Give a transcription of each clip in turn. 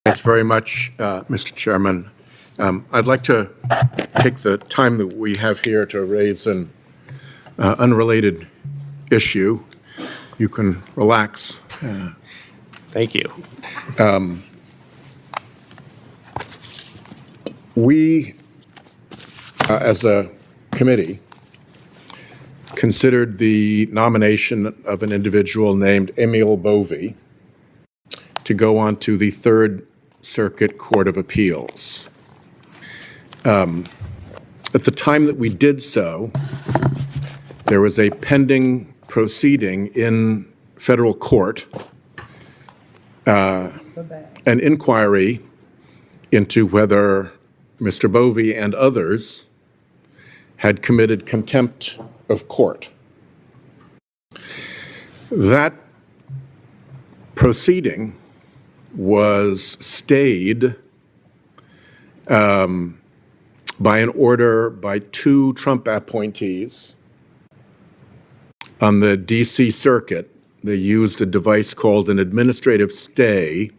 Thanks very much, Mr. Chairman. I'd like to take the time that we have here to raise an unrelated issue. You can relax. Thank you. We, as a committee, considered the nomination of an individual named Emil Bovy to go on to the Third Circuit Court of Appeals. At the time that we did so, there was a pending proceeding in federal court, an inquiry into whether Mr. Bovy and others had committed contempt of court. That proceeding was stayed by an order by two Trump appointees on the D.C. Circuit. They used a device called an administrative stay,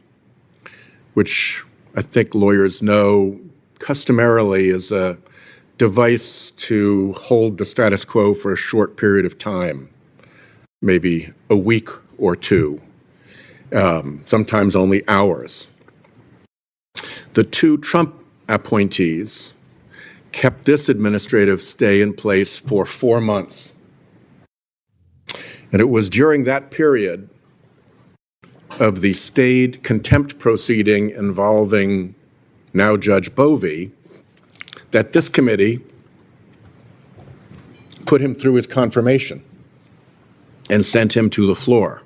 which I think lawyers know customarily is a device to hold the status quo for a short period of time, maybe a week or two, sometimes only hours. The two Trump appointees kept this administrative stay in place for 4 months. And it was during that period of the stayed contempt proceeding involving now Judge Bovy that this committee put him through his confirmation and sent him to the floor.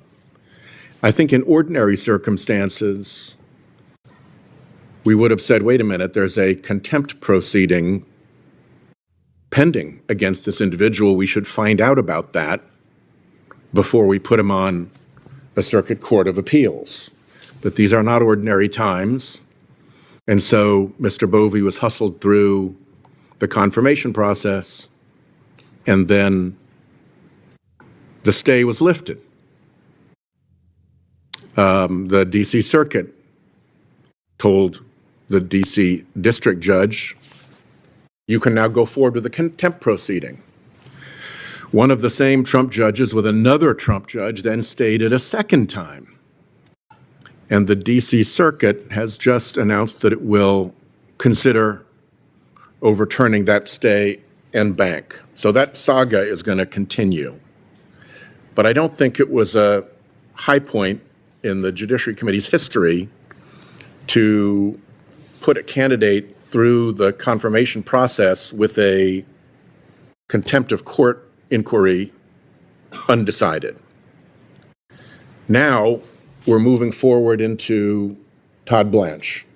I think in ordinary circumstances, we would have said, wait a minute, there's a contempt proceeding pending against this individual. We should find out about that before we put him on a circuit court of appeals. But these are not ordinary times. And so Mr. Bovy was hustled through the confirmation process, and then the stay was lifted. The D.C. Circuit told the D.C. district judge, you can now go forward with the contempt proceeding. One of the same Trump judges with another Trump judge then stayed it a second time. And the D.C. Circuit has just announced that it will consider overturning that stay en banc. So that saga is going to continue. But I don't think it was a high point in the Judiciary Committee's history to put a candidate through the confirmation process with a contempt of court inquiry undecided. Now we're moving forward into Todd Blanche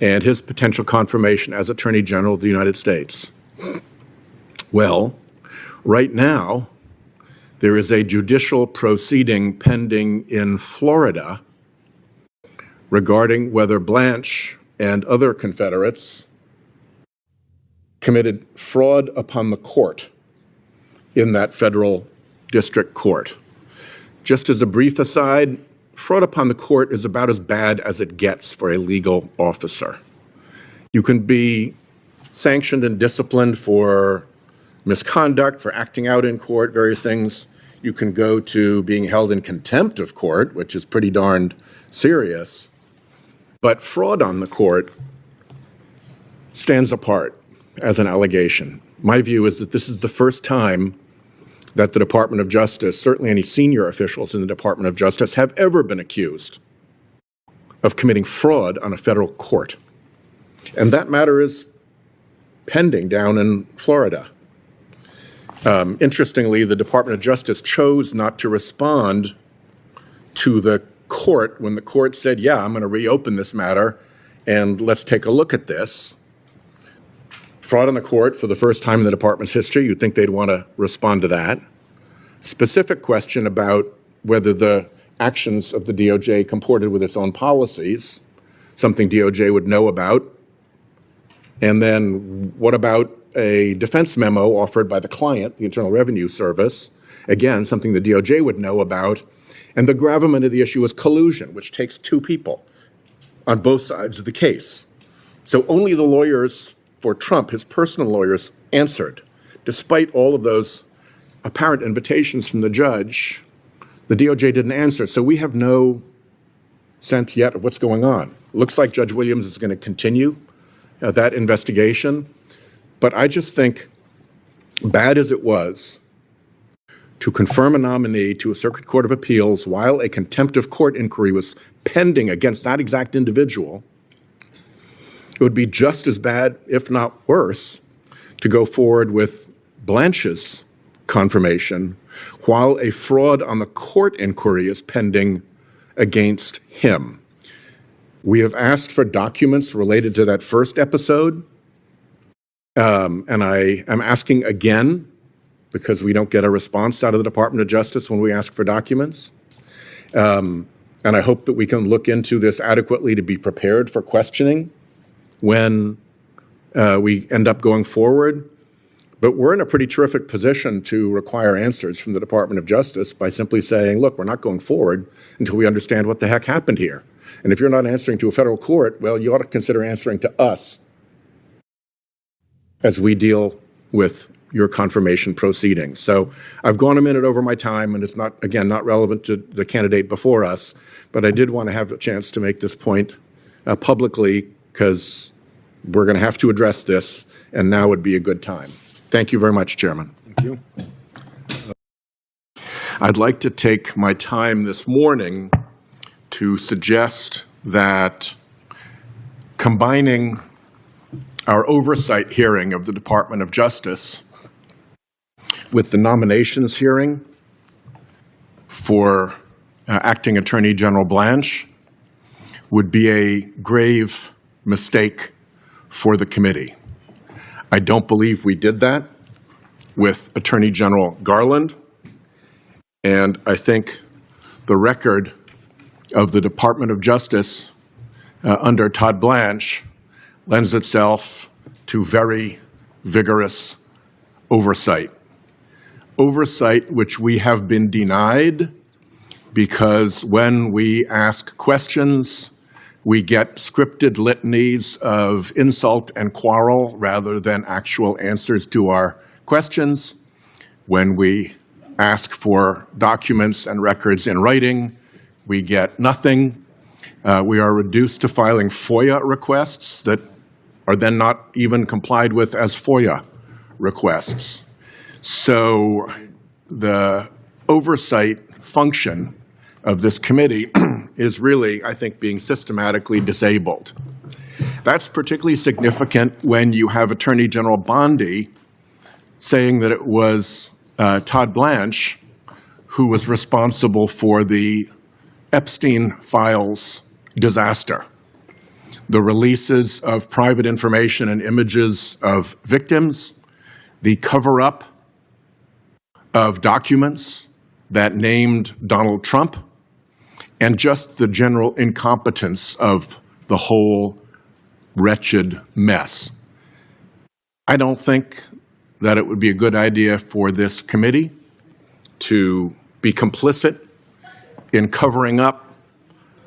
and his potential confirmation as Attorney General of the United States. Well, right now, there is a judicial proceeding pending in Florida regarding whether Blanche and other Confederates committed fraud upon the court in that federal district court. Just as a brief aside, fraud upon the court is about as bad as it gets for a legal officer. You can be sanctioned and disciplined for misconduct, for acting out in court, various things. You can go to being held in contempt of court, which is pretty darned serious. But fraud on the court stands apart as an allegation. My view is that this is the first time that the Department of Justice, certainly any senior officials in the Department of Justice, have ever been accused of committing fraud on a federal court. And that matter is pending down in Florida. Interestingly, the Department of Justice chose not to respond to the court when the court said, yeah, I'm going to reopen this matter and let's take a look at this. Fraud on the court for the first time in the department's history, you'd think they'd want to respond to that. Specific question about whether the actions of the DOJ comported with its own policies, something DOJ would know about. And then what about a defense memo offered by the client, the Internal Revenue Service, again, something the DOJ would know about. And the gravamen of the issue is collusion, which takes two people. on both sides of the case. So only the lawyers for Trump, his personal lawyers, answered. Despite all of those apparent invitations from the judge, the DOJ didn't answer. So we have no sense yet of what's going on. Looks like Judge Williams is going to continue that investigation. But I just think, bad as it was, to confirm a nominee to a Circuit Court of Appeals while a contempt of court inquiry was pending against that exact individual, it would be just as bad, if not worse, to go forward with Blanche's confirmation while a fraud on the court inquiry is pending against him. We have asked for documents related to that first episode, and I am asking again because we don't get a response out of the Department of Justice when we ask for documents. And I hope that we can look into this adequately to be prepared for questioning when we end up going forward. But we're in a pretty terrific position to require answers from the Department of Justice by simply saying, look, we're not going forward until we understand what the heck happened here. And if you're not answering to a federal court, well, you ought to consider answering to us as we deal with your confirmation proceedings. So I've gone a minute over my time, and it's not, again, not relevant to the candidate before us, but I did want to have a chance to make this point publicly because we're going to have to address this, and now would be a good time. Thank you very much, Chairman. Thank you. I'd like to take my time this morning to suggest that combining our oversight hearing of the Department of Justice with the nominations hearing for Acting Attorney General Blanche would be a grave mistake for the committee. I don't believe we did that with Attorney General Garland, and I think the record of the Department of Justice under Todd Blanche lends itself to very vigorous oversight. Oversight which we have been denied because when we ask questions, we get scripted litanies of insult and quarrel rather than actual answers to our questions. When we ask for documents and records in writing, we get nothing. We are reduced to filing FOIA requests that are then not even complied with as FOIA requests. So the oversight function of this committee is really, I think, being systematically disabled. That's particularly significant when you have Attorney General Bondi saying that it was Todd Blanche who was responsible for the Epstein files disaster, the releases of private information and images of victims, the cover-up of documents that named Donald Trump, and just the general incompetence of the whole wretched mess. I don't think that it would be a good idea for this committee to be complicit in covering up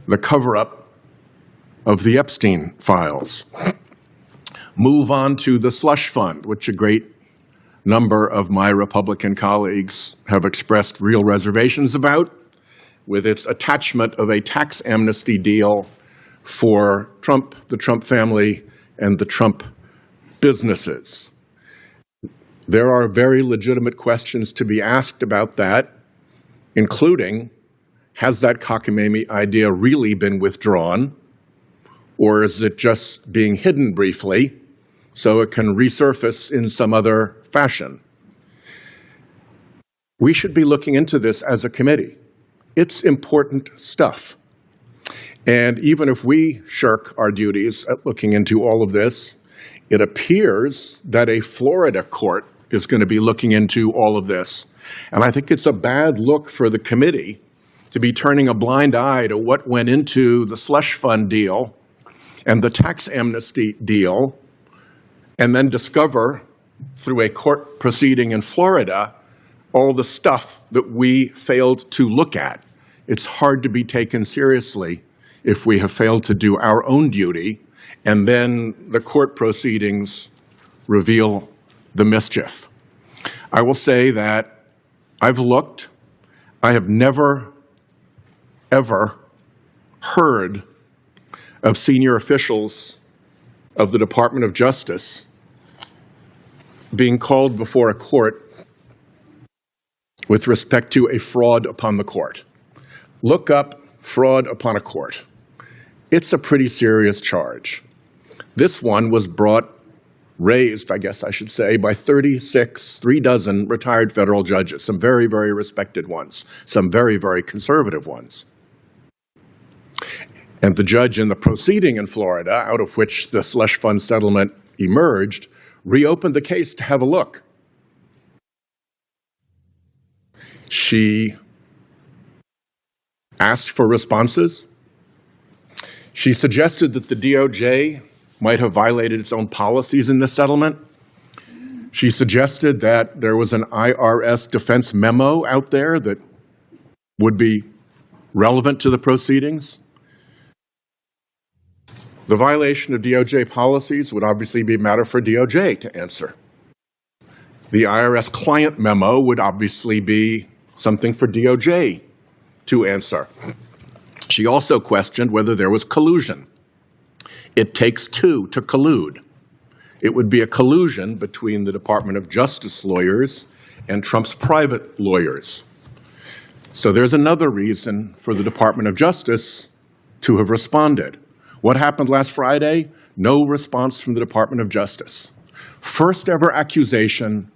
the cover-up of the Epstein files. Move on to the slush fund, which a great number of my Republican colleagues have expressed real reservations about, with its attachment of a tax amnesty deal for Trump, the Trump family, and the Trump businesses. There are very legitimate questions to be asked about that, including, has that cockamamie idea really been withdrawn, or is it just being hidden briefly so it can resurface in some other fashion? We should be looking into this as a committee. It's important stuff. And even if we shirk our duties at looking into all of this, it appears that a Florida court is going to be looking into all of this. And I think it's a bad look for the committee to be turning a blind eye to what went into the slush fund deal and the tax amnesty deal, and then discover through a court proceeding in Florida all the stuff that we failed to look at. It's hard to be taken seriously if we have failed to do our own duty, and then the court proceedings reveal the mischief. I will say that I've looked. I have never, ever heard of senior officials of the Department of Justice being called before a court with respect to a fraud upon the court. Look up fraud upon a court. It's a pretty serious charge. This one was raised, I guess I should say, by 3 dozen retired federal judges, some very, very respected ones, some very, very conservative ones. And the judge in the proceeding in Florida, out of which the slush fund settlement emerged, reopened the case to have a look. She asked for responses. She suggested that the DOJ might have violated its own policies in this settlement. She suggested that there was an IRS defense memo out there that would be relevant to the proceedings. The violation of DOJ policies would obviously be a matter for DOJ to answer. The IRS client memo would obviously be something for DOJ to answer. She also questioned whether there was collusion. It takes two to collude. It would be a collusion between the Department of Justice lawyers and Trump's private lawyers. So there's another reason for the Department of Justice to have responded. What happened last Friday? No response from the Department of Justice. First ever accusation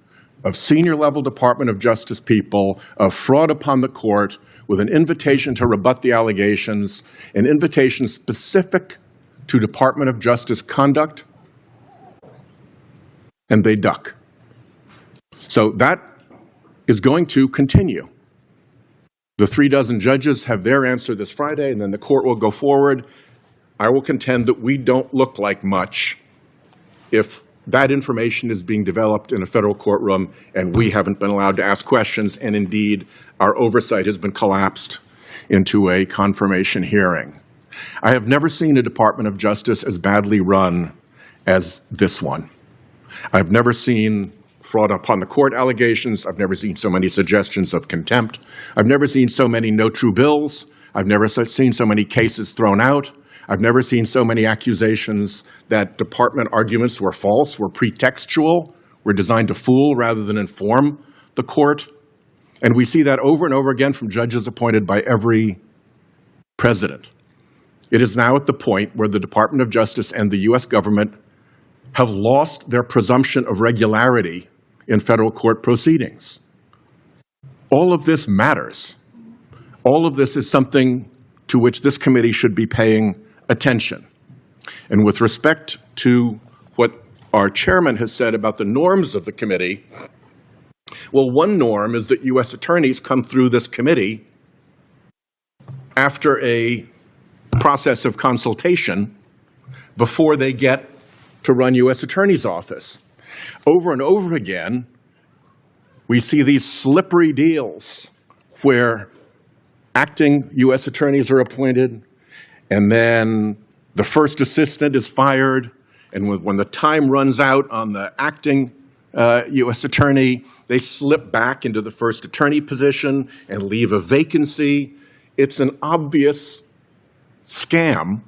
of senior level Department of Justice people of fraud upon the court with an invitation to rebut the allegations, an invitation specific to Department of Justice conduct, and they duck. So that is going to continue. The 3 dozen judges have their answer this Friday, and then the court will go forward. I will contend that we don't look like much if that information is being developed in a federal courtroom and we haven't been allowed to ask questions, and indeed our oversight has been collapsed into a confirmation hearing. I have never seen a Department of Justice as badly run as this one. I've never seen fraud upon the court allegations. I've never seen so many suggestions of contempt. I've never seen so many no true bills. I've never seen so many cases thrown out. I've never seen so many accusations that department arguments were false, were pretextual, were designed to fool rather than inform the court. And we see that over and over again from judges appointed by every president. It is now at the point where the Department of Justice and the U.S. government have lost their presumption of regularity in federal court proceedings. All of this matters. All of this is something to which this committee should be paying attention. And with respect to what our chairman has said about the norms of the committee, well, one norm is that U.S. attorneys come through this committee after a process of consultation before they get to run U.S. Attorney's office. Over and over again, we see these slippery deals where acting U.S. attorneys are appointed, and then the first assistant is fired, and when the time runs out on the acting U.S. attorney, they slip back into the first attorney position and leave a vacancy. It's an obvious scam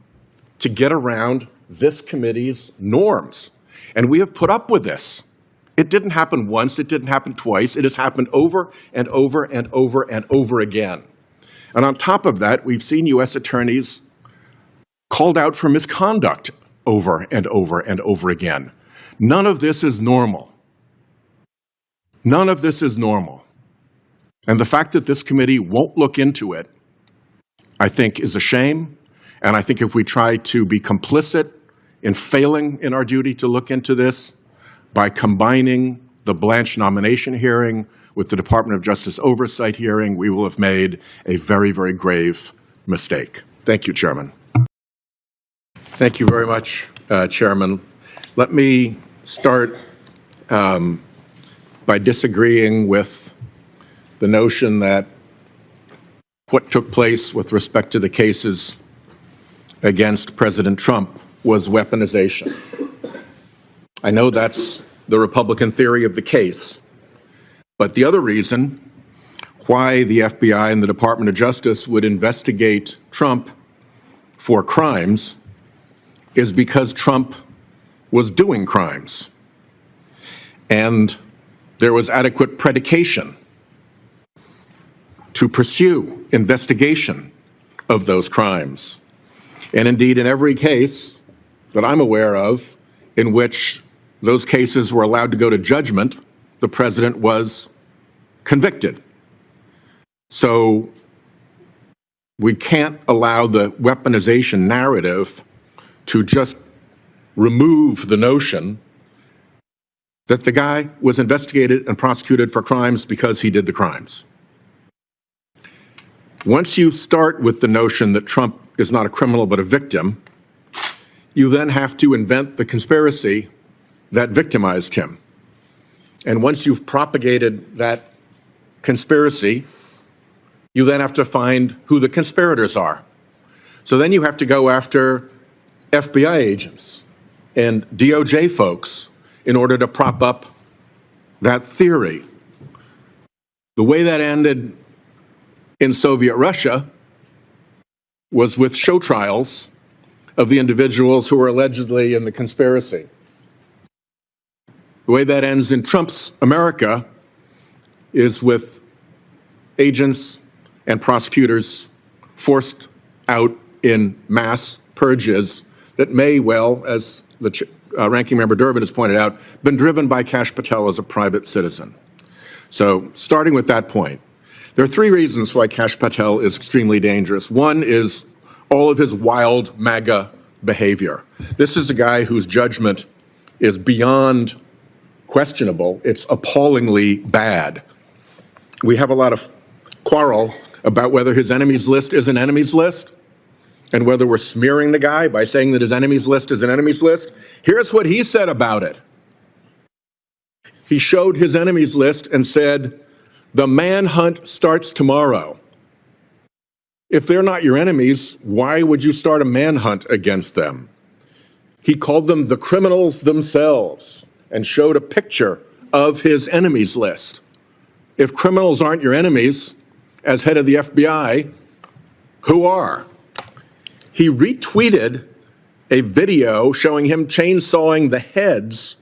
to get around this committee's norms. And we have put up with this. It didn't happen once, it didn't happen twice, it has happened over and over and over and over again. And on top of that, we've seen U.S. attorneys called out for misconduct over and over and over again. None of this is normal. None of this is normal. And the fact that this committee won't look into it, I think, is a shame. And I think if we try to be complicit in failing in our duty to look into this by combining the Blanche nomination hearing with the Department of Justice oversight hearing, we will have made a very, very grave mistake. Thank you, Chairman. Thank you very much, Chairman. Let me start by disagreeing with the notion that what took place with respect to the cases against President Trump was weaponization. I know that's the Republican theory of the case, but the other reason why the FBI and the Department of Justice would investigate Trump for crimes is because Trump was doing crimes. And there was adequate predication to pursue investigation of those crimes. And indeed, in every case that I'm aware of in which those cases were allowed to go to judgment, the president was convicted. So we can't allow the weaponization narrative to just remove the notion that the guy was investigated and prosecuted for crimes because he did the crimes. Once you start with the notion that Trump is not a criminal but a victim, you then have to invent the conspiracy that victimized him. And once you've propagated that conspiracy, you then have to find who the conspirators are. So then you have to go after FBI agents and DOJ folks in order to prop up that theory. The way that ended in Soviet Russia was with show trials of the individuals who were allegedly in the conspiracy. The way that ends in Trump's America is with agents and prosecutors forced out in mass purges that may well, as the Ranking Member Durbin has pointed out, been driven by Kash Patel as a private citizen. So starting with that point, there are three reasons why Kash Patel is extremely dangerous. One is all of his wild MAGA behavior. This is a guy whose judgment is beyond questionable. It's appallingly bad. We have a lot of quarrel about whether his enemies list is an enemies list and whether we're smearing the guy by saying that his enemies list is an enemies list. Here's what he said about it. He showed his enemies list and said, "The manhunt starts tomorrow." If they're not your enemies, why would you start a manhunt against them? He called them the criminals themselves and showed a picture of his enemies list. If criminals aren't your enemies, as head of the FBI, who are? He retweeted a video showing him chainsawing the heads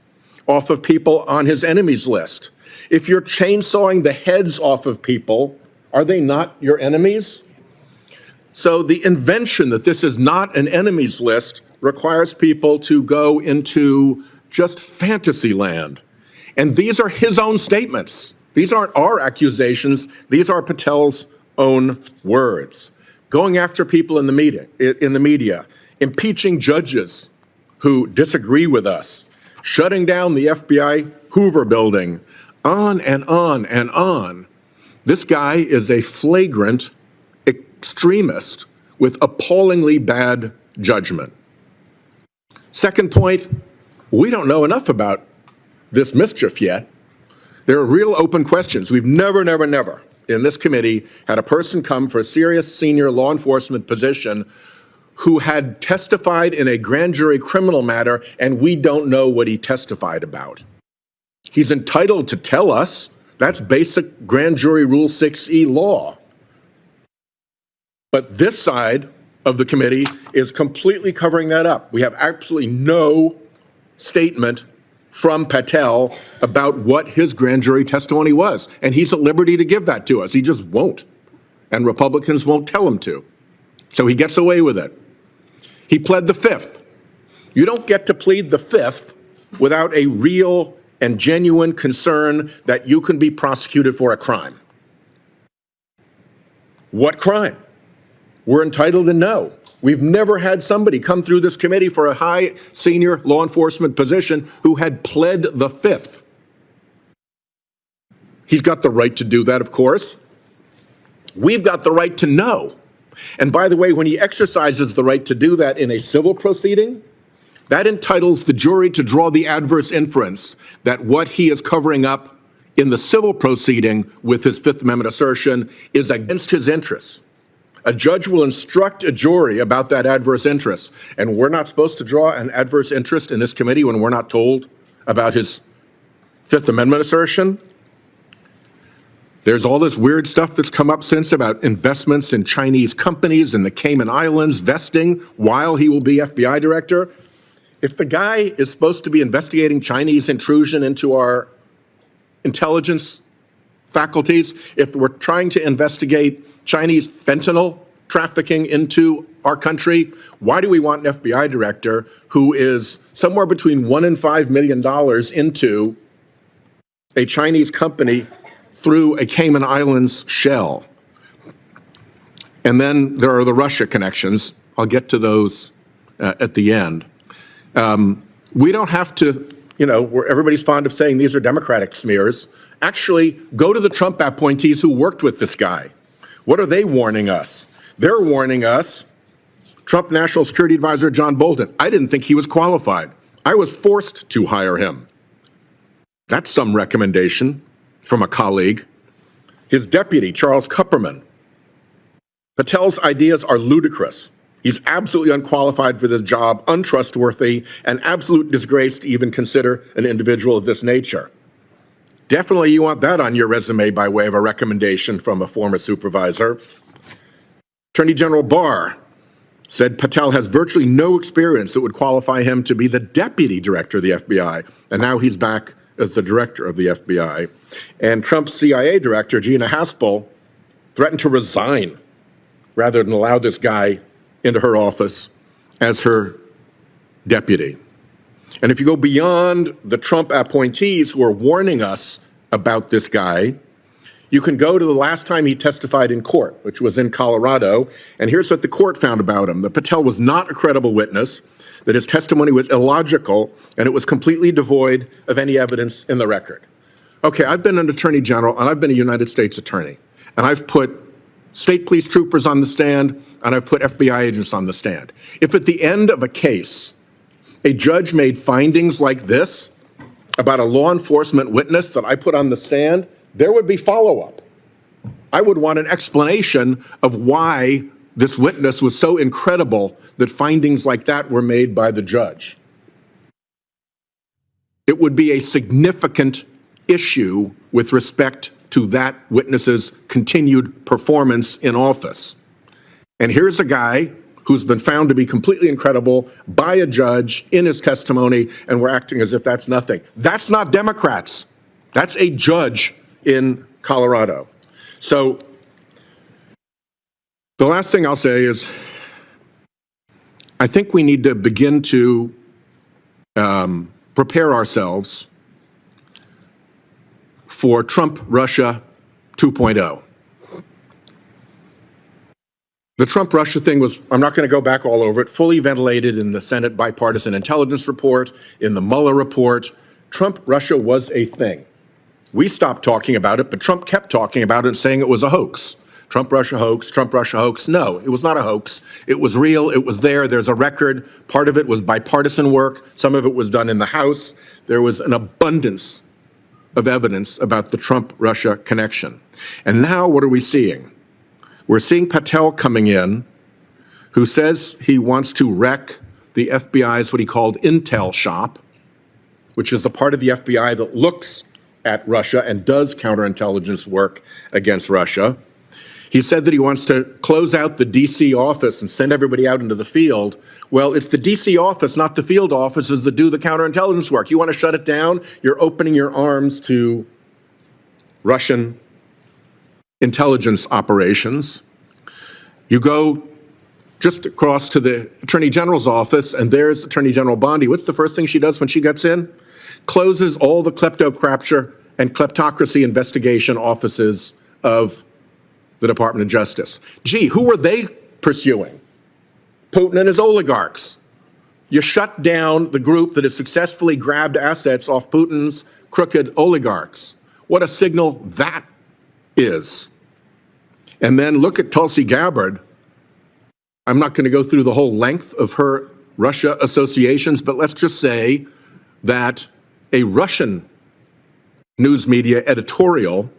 off of people on his enemies list. If you're chainsawing the heads off of people, are they not your enemies? So the invention that this is not an enemies list requires people to go into just fantasy land. And these are his own statements. These aren't our accusations. These are Patel's own words. Going after people in the media, impeaching judges who disagree with us, shutting down the FBI Hoover building, on and on and on. This guy is a flagrant extremist with appallingly bad judgment. Second point, we don't know enough about this mischief yet. There are real open questions. We've never in this committee had a person come for a serious senior law enforcement position who had testified in a grand jury criminal matter, and we don't know what he testified about. He's entitled to tell us. That's basic grand jury Rule 6E law. But this side of the committee is completely covering that up. We have absolutely no statement from Patel about what his grand jury testimony was. And he's at liberty to give that to us. He just won't. And Republicans won't tell him to. So he gets away with it. He pled the fifth. You don't get to plead the fifth without a real and genuine concern that you can be prosecuted for a crime. What crime? We're entitled to know. We've never had somebody come through this committee for a high senior law enforcement position who had pled the fifth. He's got the right to do that, of course. We've got the right to know. And by the way, when he exercises the right to do that in a civil proceeding, that entitles the jury to draw the adverse inference that what he is covering up in the civil proceeding with his Fifth Amendment assertion is against his interests. A judge will instruct a jury about that adverse interest. And we're not supposed to draw an adverse interest in this committee when we're not told about his Fifth Amendment assertion. There's all this weird stuff that's come up since about investments in Chinese companies in the Cayman Islands vesting while he will be FBI director. If the guy is supposed to be investigating Chinese intrusion into our intelligence faculties, if we're trying to investigate Chinese fentanyl trafficking into our country, why do we want an FBI director who is somewhere between $1 and $5 million into a Chinese company through a Cayman Islands shell? And then there are the Russia connections. I'll get to those at the end. We don't have to, where everybody's fond of saying these are Democratic smears. Actually, go to the Trump appointees who worked with this guy. What are they warning us? They're warning us, Trump National Security Advisor John Bolton. I didn't think he was qualified. I was forced to hire him. That's some recommendation from a colleague. His deputy, Charles Kupperman. Patel's ideas are ludicrous. He's absolutely unqualified for this job, untrustworthy, an absolute disgrace to even consider an individual of this nature. Definitely you want that on your resume by way of a recommendation from a former supervisor. Attorney General Barr said Patel has virtually no experience that would qualify him to be the deputy director of the FBI, and now he's back as the director of the FBI. And Trump's CIA director, Gina Haspel, threatened to resign rather than allow this guy into her office as her deputy. And if you go beyond the Trump appointees who are warning us about this guy, you can go to the last time he testified in court, which was in Colorado, and here's what the court found about him. That Patel was not a credible witness, that his testimony was illogical, and it was completely devoid of any evidence in the record. Okay, I've been an attorney general, and I've been a United States attorney, and I've put state police troopers on the stand, and I've put FBI agents on the stand. If at the end of a case, a judge made findings like this about a law enforcement witness that I put on the stand, there would be follow-up. I would want an explanation of why this witness was so incredible that findings like that were made by the judge. It would be a significant issue with respect to that witness's continued performance in office. And here's a guy who's been found to be completely incredible by a judge in his testimony, and we're acting as if that's nothing. That's not Democrats. That's a judge in Colorado. So the last thing I'll say is I think we need to begin to prepare ourselves for Trump-Russia 2.0. The Trump-Russia thing was, I'm not going to go back all over it, fully ventilated in the Senate Bipartisan Intelligence Report, in the Mueller report. Trump-Russia was a thing. We stopped talking about it, but Trump kept talking about it and saying it was a hoax. Trump-Russia hoax, Trump-Russia hoax. No, it was not a hoax. It was real. It was there. There's a record. Part of it was bipartisan work. Some of it was done in the House. There was an abundance of evidence about the Trump-Russia connection. And now what are we seeing? We're seeing Patel coming in, who says he wants to wreck the FBI's what he called intel shop, which is the part of the FBI that looks at Russia and does counterintelligence work against Russia. He said that he wants to close out the D.C. office and send everybody out into the field. Well, it's the D.C. office, not the field offices, that do the counterintelligence work. You want to shut it down? You're opening your arms to Russian intelligence operations. You go just across to the Attorney General's office, and there's Attorney General Bondi. What's the first thing she does when she gets in? Closes all the kleptocrature and kleptocracy investigation offices of the Department of Justice. Gee, who were they pursuing? Putin and his oligarchs. You shut down the group that has successfully grabbed assets off Putin's crooked oligarchs. What a signal that is. And then look at Tulsi Gabbard. I'm not going to go through the whole length of her Russia associations, but let's just say that a Russian news media editorial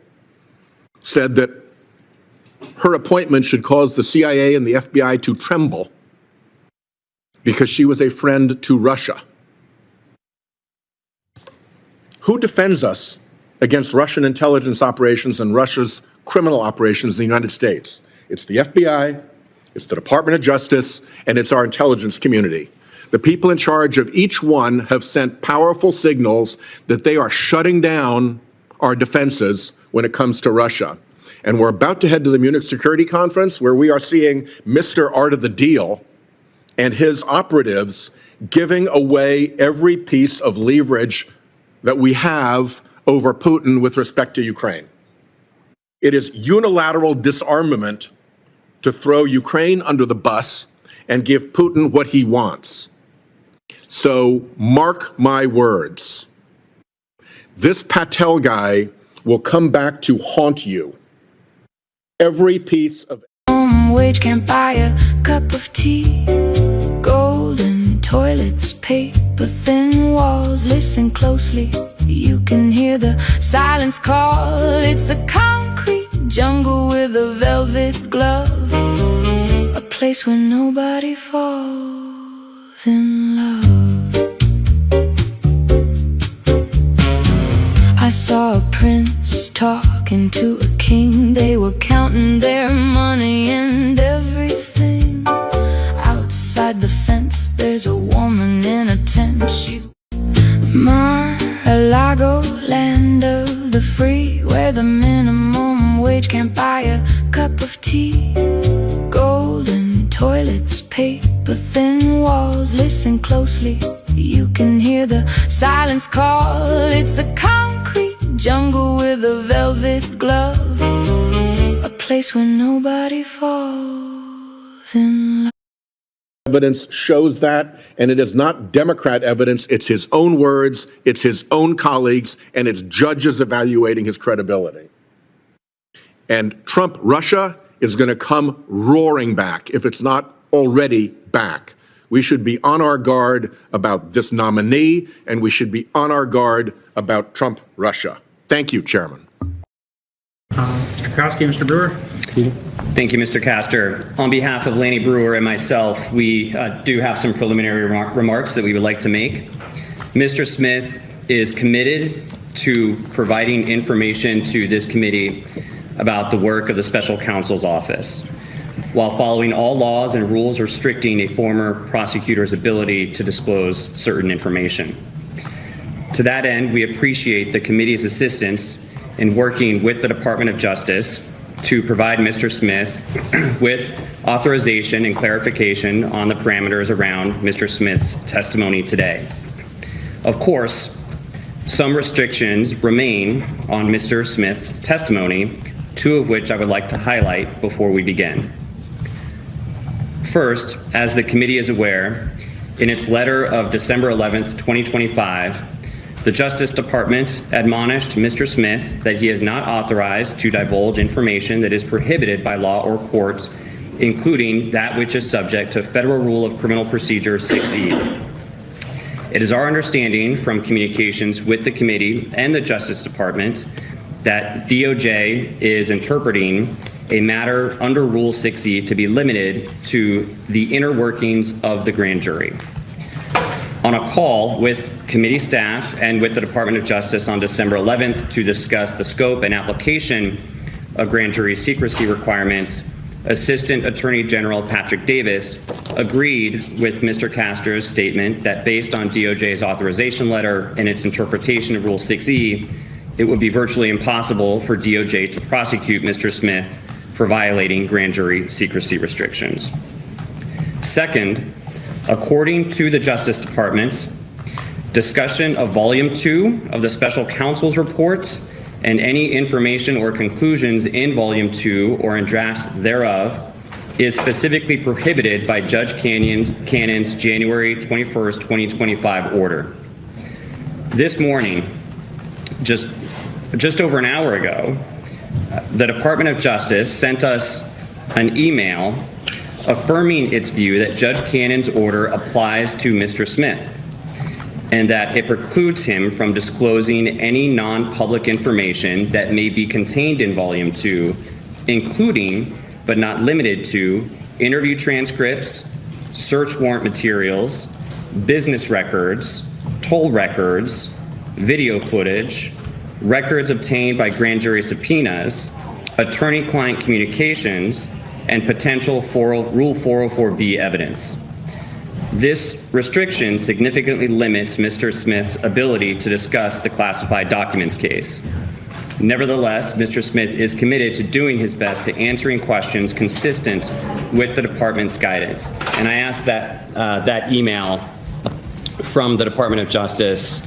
said that her appointment should cause the CIA and the FBI to tremble because she was a friend to Russia. Who defends us against Russian intelligence operations and Russia's criminal operations in the United States? It's the FBI, it's the Department of Justice, and it's our intelligence community. The people in charge of each one have sent powerful signals that they are shutting down our defenses when it comes to Russia. And we're about to head to the Munich Security Conference, where we are seeing Mr. Art of the Deal and his operatives giving away every piece of leverage that we have over Putin with respect to Ukraine. It is unilateral disarmament to throw Ukraine under the bus and give Putin what he wants. So mark my words. This Patel guy will come back to haunt you. Every piece of wage can't buy a cup of tea. Golden toilets, paper thin walls. Listen closely, you can hear the silence call. It's a concrete jungle with a velvet glove, a place where nobody falls in love. I saw a prince talking to a king. They were counting their money and everything. Outside the fence there's a woman in a tent. She's Mar-a-Lago, land of the free, where the minimum wage can't buy a cup of tea. Golden toilets, paper thin walls. Listen closely, you can hear the silence call. It's a concrete jungle with a velvet glove, a place where nobody falls in love. evidence shows that, and it is not Democrat evidence. It's his own words, it's his own colleagues, and it's judges evaluating his credibility. And Trump Russia is going to come roaring back if it's not already back. We should be on our guard about this nominee, and we should be on our guard about Trump Russia. Thank you, Chairman. Mr. Krakowski, Mr. Brewer. Thank you, Mr. Castor. On behalf of Lanny Brewer and myself, we do have some preliminary remarks that we would like to make. Mr. Smith is committed to providing information to this committee about the work of the Special Counsel's Office, while following all laws and rules restricting a former prosecutor's ability to disclose certain information. To that end, we appreciate the committee's assistance in working with the Department of Justice to provide Mr. Smith with authorization and clarification on the parameters around Mr. Smith's testimony today. Of course, some restrictions remain on Mr. Smith's testimony, two of which I would like to highlight before we begin. First, as the committee is aware, in its letter of December 11th, 2025, the Justice Department admonished Mr. Smith that he is not authorized to divulge information that is prohibited by law or court, including that which is subject to Federal Rule of Criminal Procedure 6E. It is our understanding from communications with the committee and the Justice Department that DOJ is interpreting a matter under Rule 6E to be limited to the inner workings of the grand jury. On a call with committee staff and with the Department of Justice on December 11th to discuss the scope and application of grand jury secrecy requirements, Assistant Attorney General Patrick Davis agreed with Mr. Castor's statement that based on DOJ's authorization letter and its interpretation of Rule 6E, it would be virtually impossible for DOJ to prosecute Mr. Smith for violating grand jury secrecy restrictions. Second, according to the Justice Department, discussion of Volume 2 of the Special Counsel's report and any information or conclusions in Volume 2 or in drafts thereof is specifically prohibited by Judge Cannon's January 21st, 2025 order. This morning, just over an hour ago, the Department of Justice sent us an email affirming its view that Judge Cannon's order applies to Mr. Smith and that it precludes him from disclosing any non-public information that may be contained in Volume 2 including but not limited to interview transcripts, search warrant materials, business records, toll records, video footage, records obtained by grand jury subpoenas, attorney-client communications, and potential Rule 404B evidence. This restriction significantly limits Mr. Smith's ability to discuss the classified documents case. Nevertheless, Mr. Smith is committed to doing his best to answering questions consistent with the department's guidance. And I ask that that email from the Department of Justice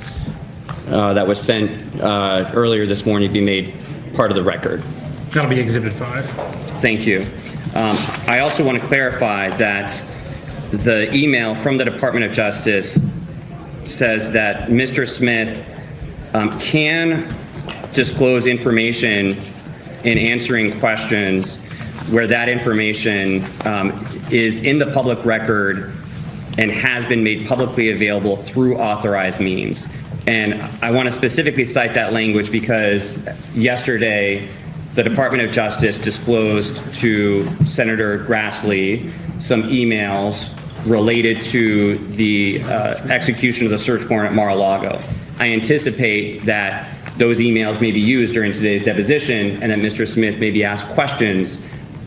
that was sent earlier this morning be made part of the record. That'll be Exhibit 5. Thank you. I also want to clarify that the email from the Department of Justice says that Mr. Smith can disclose information in answering questions where that information is in the public record and has been made publicly available through authorized means. And I want to specifically cite that language because yesterday the Department of Justice disclosed to Senator Grassley some emails related to the execution of the search warrant at Mar-a-Lago. I anticipate that those emails may be used during today's deposition and that Mr. Smith may be asked questions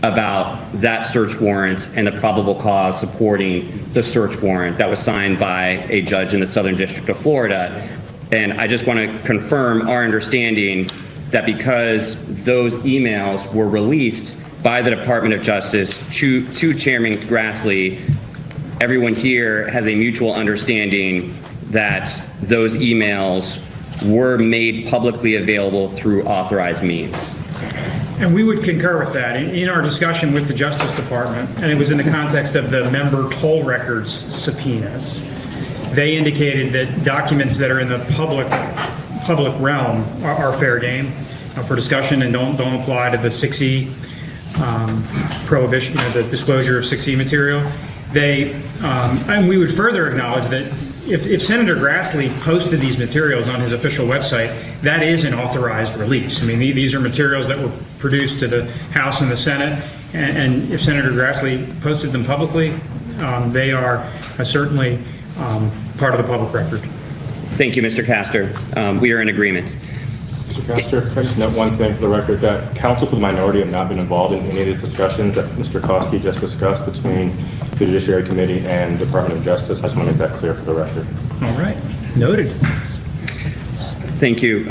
about that search warrant and the probable cause supporting the search warrant that was signed by a judge in the Southern District of Florida. And I just want to confirm our understanding that because those emails were released by the Department of Justice to Chairman Grassley, everyone here has a mutual understanding that those emails were made publicly available through authorized means. And we would concur with that. In our discussion with the Justice Department, and it was in the context of the member toll records subpoenas, they indicated that documents that are in the public realm are fair game for discussion and don't apply to the 6E prohibition, the disclosure of 6E material. And we would further acknowledge that if Senator Grassley posted these materials on his official website, that is an authorized release. I mean, these are materials that were produced to the House and the Senate, and if Senator Grassley posted them publicly, they are certainly part of the public record. Thank you, Mr. Castor. We are in agreement. Mr. Castor, can I just note one thing for the record, that counsel for the minority have not been involved in any of the discussions that Mr. Koski just discussed between the Judiciary Committee and Department of Justice. I just want to make that clear for the record. All right, noted. Thank you.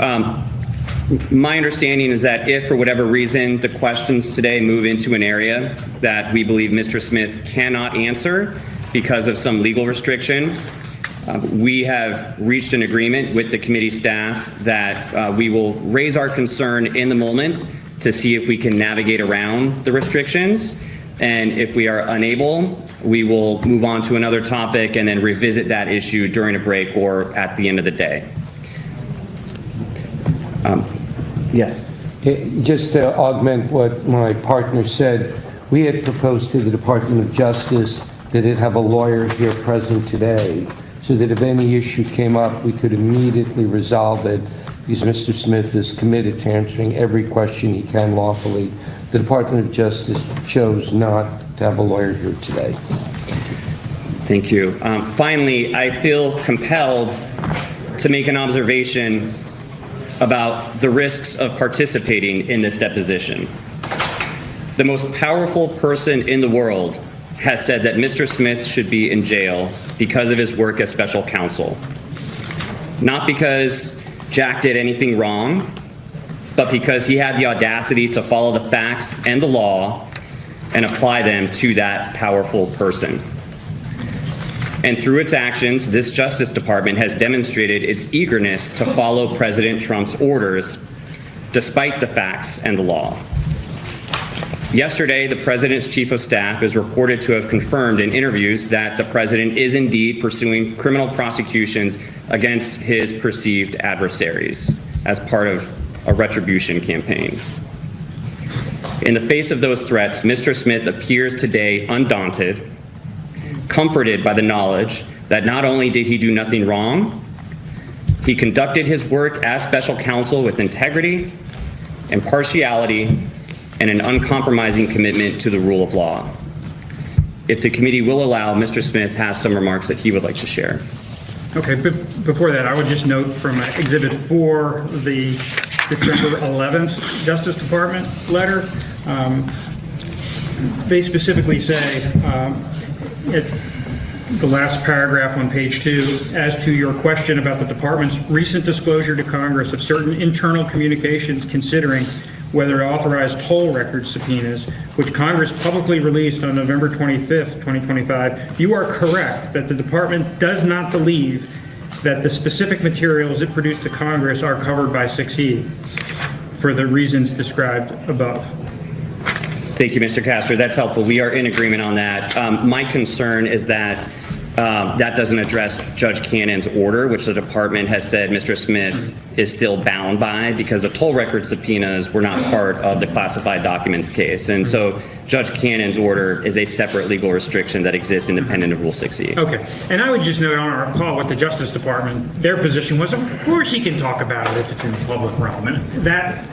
My understanding is that if, for whatever reason, the questions today move into an area that we believe Mr. Smith cannot answer because of some legal restriction, we have reached an agreement with the committee staff that we will raise our concern in the moment to see if we can navigate around the restrictions. And if we are unable, we will move on to another topic and then revisit that issue during a break or at the end of the day. Yes. Just to augment what my partner said, we had proposed to the Department of Justice that it have a lawyer here present today, so that if any issue came up, we could immediately resolve it, because Mr. Smith is committed to answering every question he can lawfully. The Department of Justice chose not to have a lawyer here today. Thank you. Finally, I feel compelled to make an observation about the risks of participating in this deposition. The most powerful person in the world has said that Mr. Smith should be in jail because of his work as special counsel. Not because Jack did anything wrong, but because he had the audacity to follow the facts and the law and apply them to that powerful person. And through its actions, this Justice Department has demonstrated its eagerness to follow President Trump's orders, despite the facts and the law. Yesterday, the President's Chief of Staff is reported to have confirmed in interviews that the President is indeed pursuing criminal prosecutions against his perceived adversaries as part of a retribution campaign. In the face of those threats, Mr. Smith appears today undaunted, comforted by the knowledge that not only did he do nothing wrong, he conducted his work as special counsel with integrity, impartiality, and an uncompromising commitment to the rule of law. If the committee will allow, Mr. Smith has some remarks that he would like to share. Okay, before that, I would just note from Exhibit 4, the December 11th Justice Department letter, they specifically say, the last paragraph on page 2, as to your question about the department's recent disclosure to Congress of certain internal communications considering whether to authorize toll record subpoenas, which Congress publicly released on November 25th, 2025, you are correct that the department does not believe that the specific materials it produced to Congress are covered by 6E for the reasons described above. Thank you, Mr. Castor. That's helpful. We are in agreement on that. My concern is that that doesn't address Judge Cannon's order, which the department has said Mr. Smith is still bound by because the toll record subpoenas were not part of the classified documents case. And so Judge Cannon's order is a separate legal restriction that exists independent of Rule 6E. Okay, and I would just note on our call with the Justice Department, their position was, of course he can talk about it if it's in the public realm. And that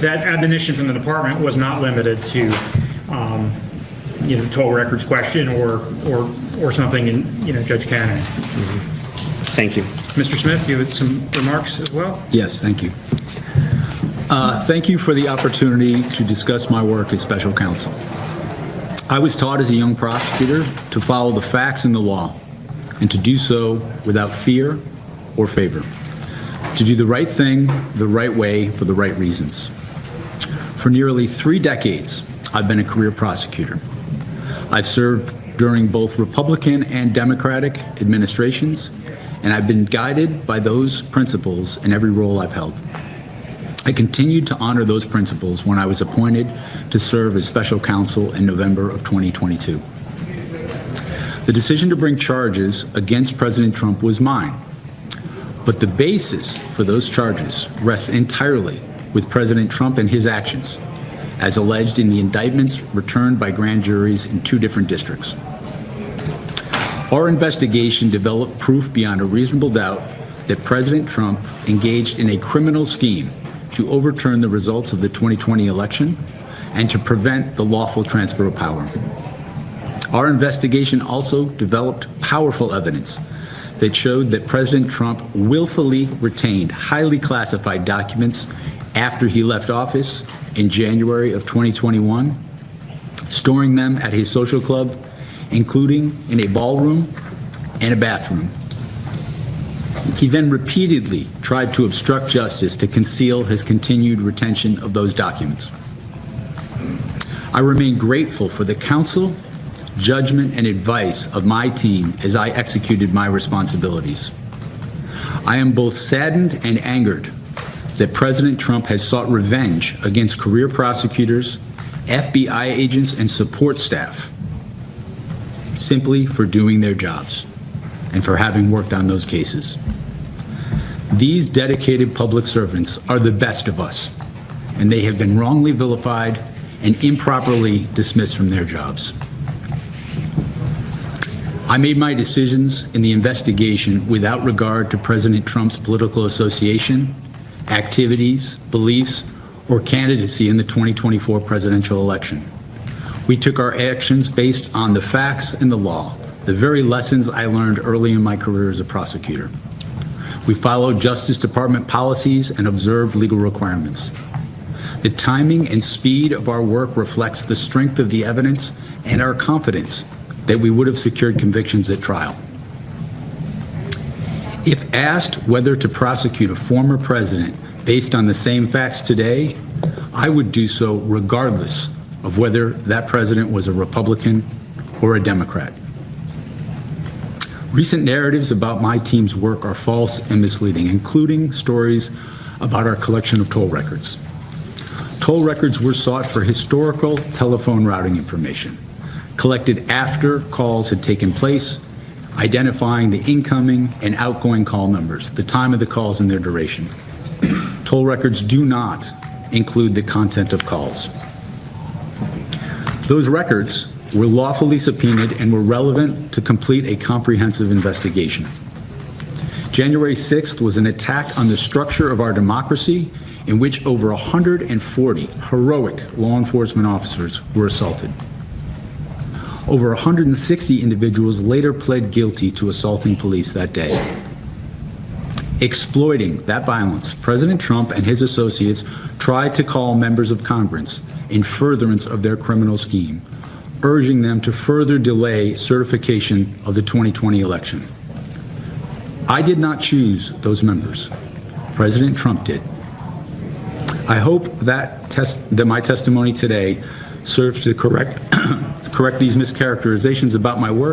admonition from the department was not limited to, the toll records question or something in, Judge Cannon. Thank you. Mr. Smith, you had some remarks as well? Yes, thank you. Thank you for the opportunity to discuss my work as special counsel. I was taught as a young prosecutor to follow the facts and the law, and to do so without fear or favor, to do the right thing the right way for the right reasons. For nearly 3 decades, I've been a career prosecutor. I've served during both Republican and Democratic administrations, and I've been guided by those principles in every role I've held. I continued to honor those principles when I was appointed to serve as special counsel in November of 2022. The decision to bring charges against President Trump was mine, but the basis for those charges rests entirely with President Trump and his actions, as alleged in the indictments returned by grand juries in 2 different districts. Our investigation developed proof beyond a reasonable doubt that President Trump engaged in a criminal scheme to overturn the results of the 2020 election and to prevent the lawful transfer of power. Our investigation also developed powerful evidence that showed that President Trump willfully retained highly classified documents after he left office in January of 2021, storing them at his social club, including in a ballroom and a bathroom. He then repeatedly tried to obstruct justice to conceal his continued retention of those documents. I remain grateful for the counsel, judgment, and advice of my team as I executed my responsibilities. I am both saddened and angered that President Trump has sought revenge against career prosecutors, FBI agents, and support staff simply for doing their jobs and for having worked on those cases. These dedicated public servants are the best of us, and they have been wrongly vilified and improperly dismissed from their jobs. I made my decisions in the investigation without regard to President Trump's political association, activities, beliefs, or candidacy in the 2024 presidential election. We took our actions based on the facts and the law, the very lessons I learned early in my career as a prosecutor. We followed Justice Department policies and observed legal requirements. The timing and speed of our work reflects the strength of the evidence and our confidence that we would have secured convictions at trial. If asked whether to prosecute a former president based on the same facts today, I would do so regardless of whether that president was a Republican or a Democrat. Recent narratives about my team's work are false and misleading, including stories about our collection of toll records. Toll records were sought for historical telephone routing information, collected after calls had taken place, identifying the incoming and outgoing call numbers, the time of the calls and their duration. Toll records do not include the content of calls. Those records were lawfully subpoenaed and were relevant to complete a comprehensive investigation. January 6th was an attack on the structure of our democracy in which over 140 heroic law enforcement officers were assaulted. Over 160 individuals later pled guilty to assaulting police that day. Exploiting that violence, President Trump and his associates tried to call members of Congress in furtherance of their criminal scheme, urging them to further delay certification of the 2020 election. I did not choose those members. President Trump did. I hope that my testimony today serves to correct these mischaracterizations about my work